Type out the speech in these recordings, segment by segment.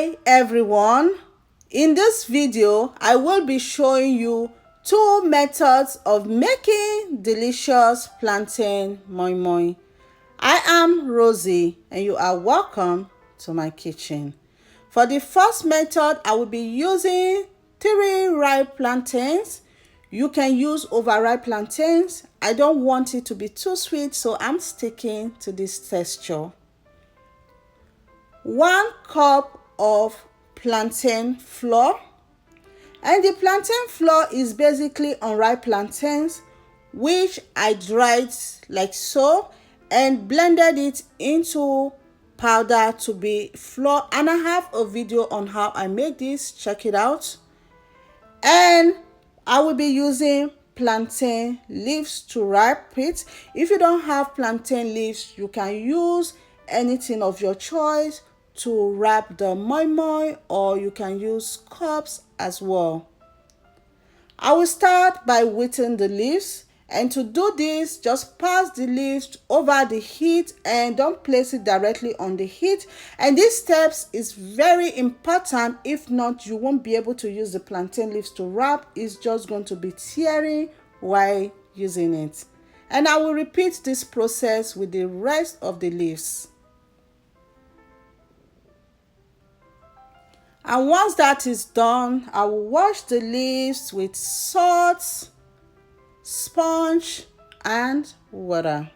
Hi everyone, in this video I will be showing you two methods of making delicious plantain moi moi. I am Rosie and you are welcome to my kitchen. For the first method, I will be using 3 ripe plantains. You can use overripe plantains. I don't want it to be too sweet, so I'm sticking to this texture. 1 cup of plantain flour, and the plantain flour is basically unripe plantains which I dried like so and blended it into powder to be flour, and I have a video on how I make this. Check it out. And I will be using plantain leaves to wrap it. If you don't have plantain leaves, you can use anything of your choice to wrap the moi moi, or you can use cups as well. I will start by wetting the leaves, and to do this, just pass the leaves over the heat and don't place it directly on the heat. And these steps is very important. If not, you won't be able to use the plantain leaves to wrap. It's just going to be tearing while using it. And I will repeat this process with the rest of the leaves. And once that is done, I will wash the leaves with salt, sponge, and water.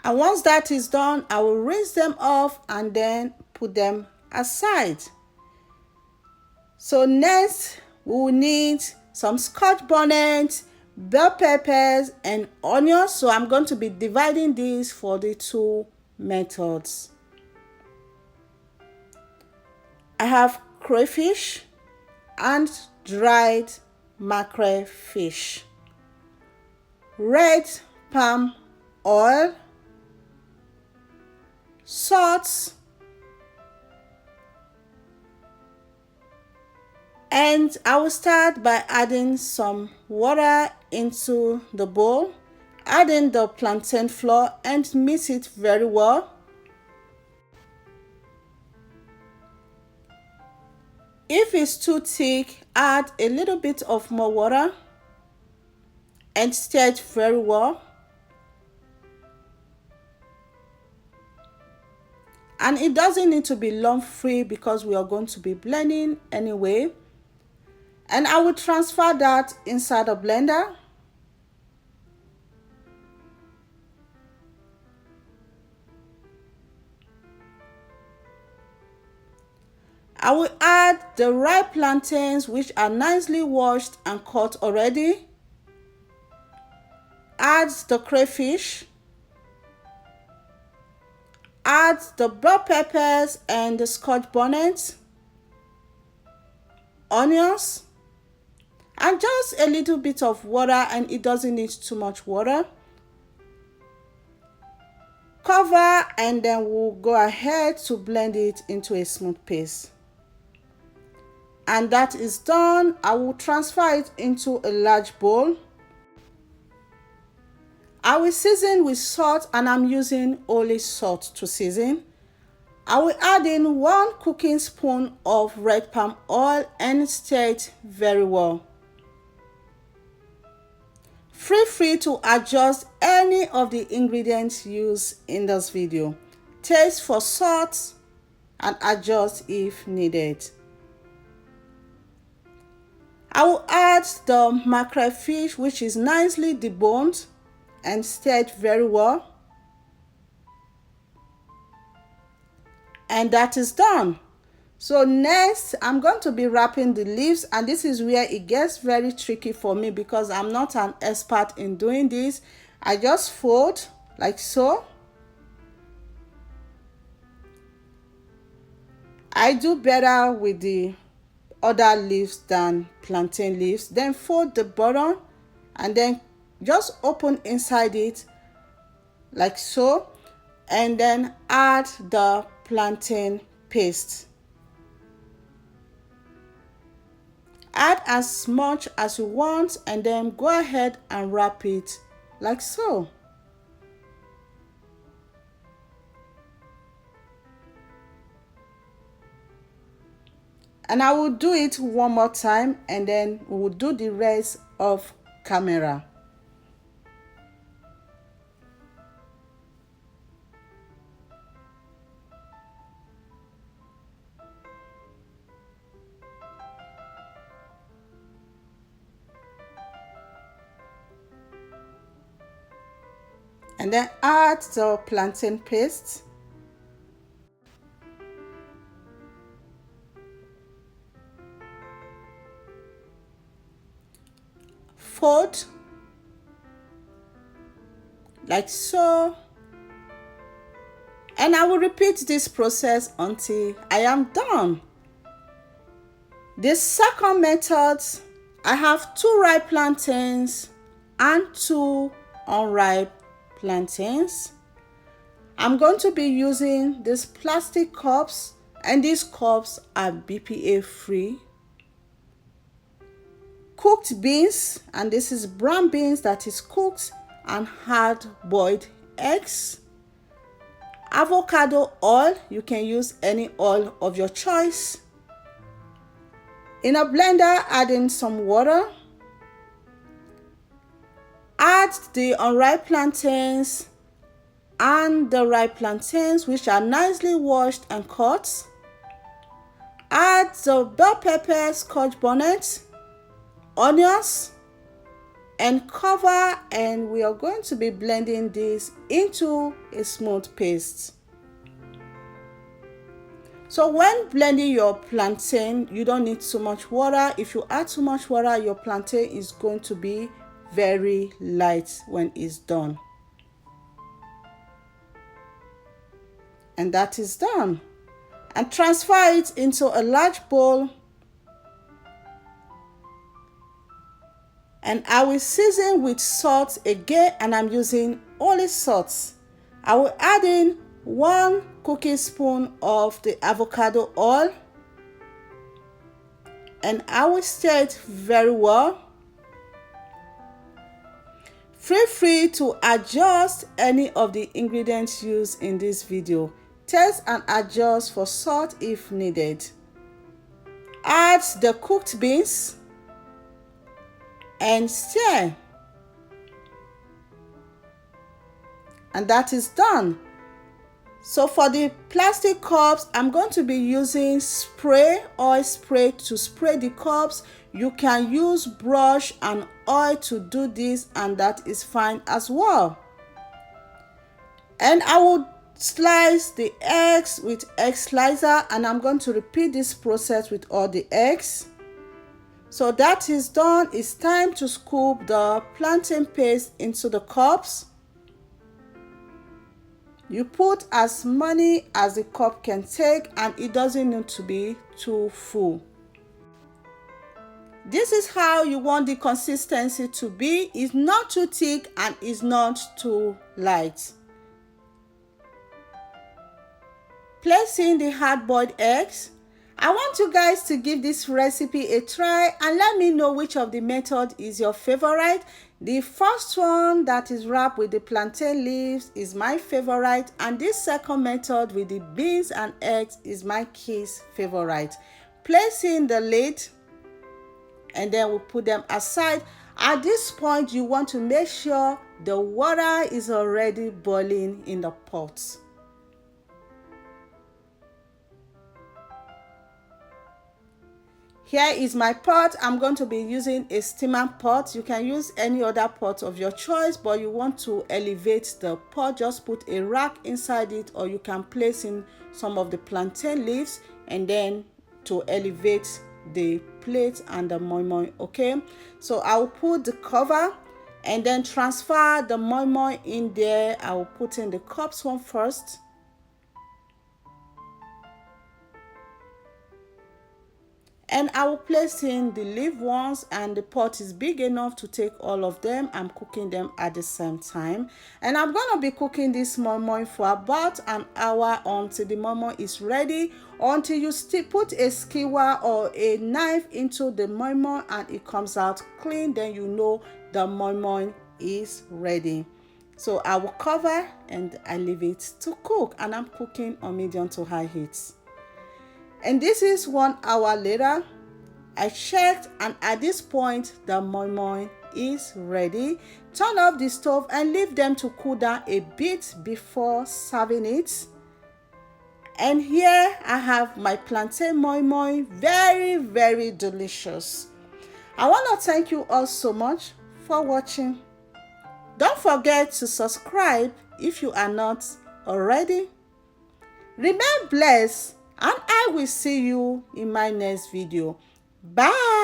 And once that is done, I will rinse them off and then put them aside. So next, we will need some scotch bonnet, bell peppers, and onions. So I'm going to be dividing these for the 2 methods. I have crayfish and dried mackerel fish, red palm oil, salt, and I will start by adding some water into the bowl, adding the plantain flour and mix it very well. If it's too thick, add a little bit of more water and stir it very well. And it doesn't need to be lump free because we are going to be blending anyway. And I will transfer that inside a blender. I will add the ripe plantains which are nicely washed and cut already. Add the crayfish. Add the bell peppers and the scotch bonnet, onions, and just a little bit of water, and it doesn't need too much water. Cover, and then we'll go ahead to blend it into a smooth paste. And that is done. I will transfer it into a large bowl. I will season with salt, and I'm using only salt to season. I will add in 1 cooking spoon of red palm oil and stir it very well. Feel free to adjust any of the ingredients used in this video. Taste for salt and adjust if needed. I will add the mackerel fish which is nicely deboned and stir it very well. And that is done. So next, I'm going to be wrapping the leaves, and this is where it gets very tricky for me because I'm not an expert in doing this. I just fold like so. I do better with the other leaves than plantain leaves. Then fold the bottom and then just open inside it like so, and then add the plantain paste. Add as much as you want and then go ahead and wrap it like so. And I will do it one more time and then we will do the rest of camera. And then add the plantain paste. Fold like so, and I will repeat this process until I am done. The second method, I have 2 ripe plantains and 2 unripe plantains. I'm going to be using these plastic cups, and these cups are BPA free. Cooked beans, and this is brown beans that is cooked, and hard boiled eggs. Avocado oil, you can use any oil of your choice. In a blender, add in some water. Add the unripe plantains and the ripe plantains, which are nicely washed and cut. Add the bell pepper, scotch bonnet, onions, and cover, and we are going to be blending this into a smooth paste. So when blending your plantain, you don't need too much water. If you add too much water, your plantain is going to be very light when it's done. And that is done. And transfer it into a large bowl. And I will season with salt again, and I'm using only salt. I will add in 1 cooking spoon of the avocado oil, and I will stir it very well. Feel free to adjust any of the ingredients used in this video. Taste and adjust for salt if needed. Add the cooked beans and stir. And that is done. So for the plastic cups, I'm going to be using oil spray to spray the cups. You can use brush and oil to do this, and that is fine as well. And I will slice the eggs with egg slicer, and I'm going to repeat this process with all the eggs. So that is done. It's time to scoop the plantain paste into the cups. You put as many as the cup can take, and it doesn't need to be too full. This is how you want the consistency to be. It's not too thick and it's not too light. Place in the hard-boiled eggs. I want you guys to give this recipe a try and let me know which of the method is your favorite. The first one that is wrapped with the plantain leaves is my favorite, and this second method with the beans and eggs is my kids' favorite. Place in the lid and then we'll put them aside. At this point, you want to make sure the water is already boiling in the pot. Here is my pot. I'm going to be using a steamer pot. You can use any other pot of your choice, but you want to elevate the pot, just put a rack inside it, or you can place in some of the plantain leaves and then to elevate the plate and the moi moi. Okay, so I'll put the cover and then transfer the moi moi in there. I will put in the cups one first. And I will place in the leaf ones, and the pot is big enough to take all of them. I'm cooking them at the same time, and I'm gonna be cooking this moi moi for about an hour until the moi moi is ready, until you still put a skewer or a knife into the moi moi and it comes out clean. Then you know the moi moi is ready. So I will cover and I leave it to cook, and I'm cooking on medium to high heat. And this is 1 hour later. I checked, and at this point the moi moi is ready. Turn off the stove and leave them to cool down a bit before serving it. And here I have my plantain moi moi, very, very delicious. I want to thank you all so much for watching. Don't forget to subscribe if you are not already. Remain blessed, and I will see you in my next video. Bye.